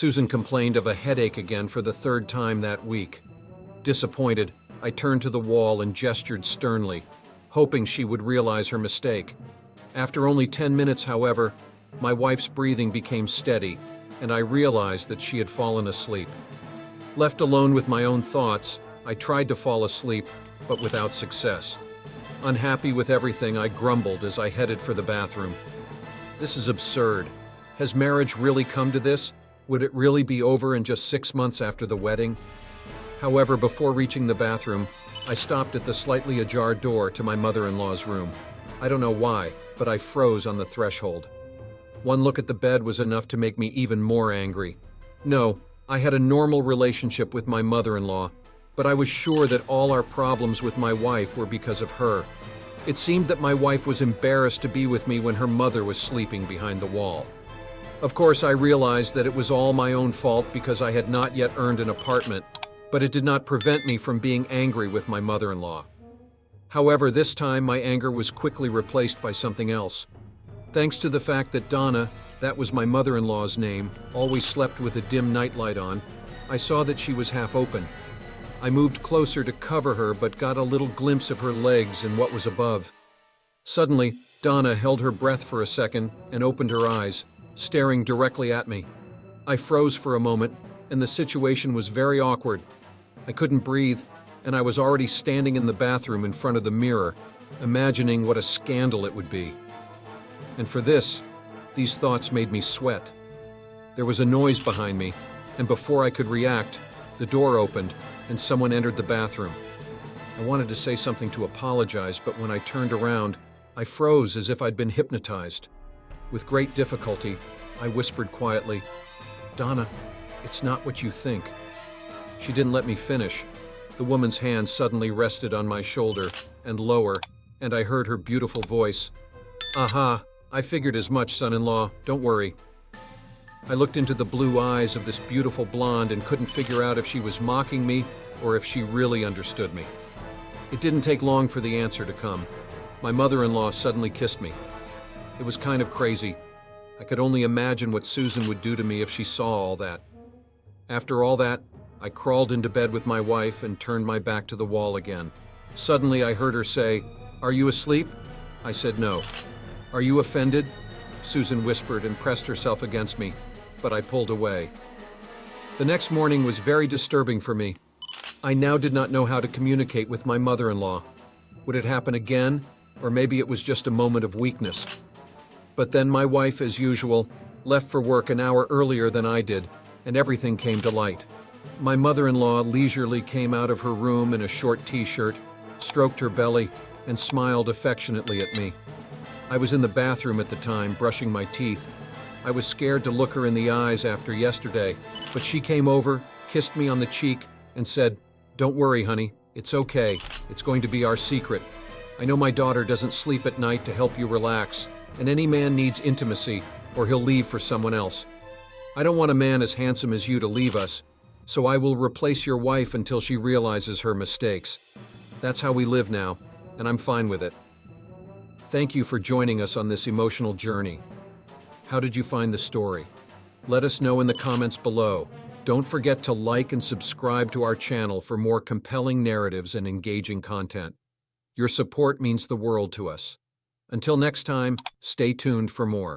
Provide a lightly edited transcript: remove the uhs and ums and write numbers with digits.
Susan complained of a headache again for the third time that week. Disappointed, I turned to the wall and gestured sternly, hoping she would realize her mistake. After only 10 minutes, however, my wife's breathing became steady, and I realized that she had fallen asleep. Left alone with my own thoughts, I tried to fall asleep, but without success. Unhappy with everything, I grumbled as I headed for the bathroom. This is absurd. Has marriage really come to this? Would it really be over in just 6 months after the wedding? However, before reaching the bathroom, I stopped at the slightly ajar door to my mother-in-law's room. I don't know why, but I froze on the threshold. One look at the bed was enough to make me even more angry. No, I had a normal relationship with my mother-in-law, but I was sure that all our problems with my wife were because of her. It seemed that my wife was embarrassed to be with me when her mother was sleeping behind the wall. Of course, I realized that it was all my own fault because I had not yet earned an apartment, but it did not prevent me from being angry with my mother-in-law. However, this time my anger was quickly replaced by something else. Thanks to the fact that Donna, that was my mother-in-law's name, always slept with a dim nightlight on, I saw that she was half open. I moved closer to cover her but got a little glimpse of her legs and what was above. Suddenly, Donna held her breath for a second and opened her eyes, staring directly at me. I froze for a moment, and the situation was very awkward. I couldn't breathe, and I was already standing in the bathroom in front of the mirror, imagining what a scandal it would be. And for this, these thoughts made me sweat. There was a noise behind me, and before I could react, the door opened and someone entered the bathroom. I wanted to say something to apologize, but when I turned around, I froze as if I'd been hypnotized. With great difficulty, I whispered quietly, "Donna, it's not what you think." She didn't let me finish. The woman's hand suddenly rested on my shoulder and lower, and I heard her beautiful voice. "Aha, I figured as much, son-in-law, don't worry." I looked into the blue eyes of this beautiful blonde and couldn't figure out if she was mocking me or if she really understood me. It didn't take long for the answer to come. My mother-in-law suddenly kissed me. It was kind of crazy. I could only imagine what Susan would do to me if she saw all that. After all that, I crawled into bed with my wife and turned my back to the wall again. Suddenly I heard her say, "Are you asleep?" I said no. "Are you offended?" Susan whispered and pressed herself against me, but I pulled away. The next morning was very disturbing for me. I now did not know how to communicate with my mother-in-law. Would it happen again, or maybe it was just a moment of weakness? But then my wife, as usual, left for work an hour earlier than I did, and everything came to light. My mother-in-law leisurely came out of her room in a short t-shirt, stroked her belly, and smiled affectionately at me. I was in the bathroom at the time, brushing my teeth. I was scared to look her in the eyes after yesterday, but she came over, kissed me on the cheek, and said, "Don't worry, honey, it's okay. It's going to be our secret. I know my daughter doesn't sleep at night to help you relax, and any man needs intimacy, or he'll leave for someone else. I don't want a man as handsome as you to leave us, so I will replace your wife until she realizes her mistakes. That's how we live now, and I'm fine with it." Thank you for joining us on this emotional journey. How did you find the story? Let us know in the comments below. Don't forget to like and subscribe to our channel for more compelling narratives and engaging content. Your support means the world to us. Until next time, stay tuned for more.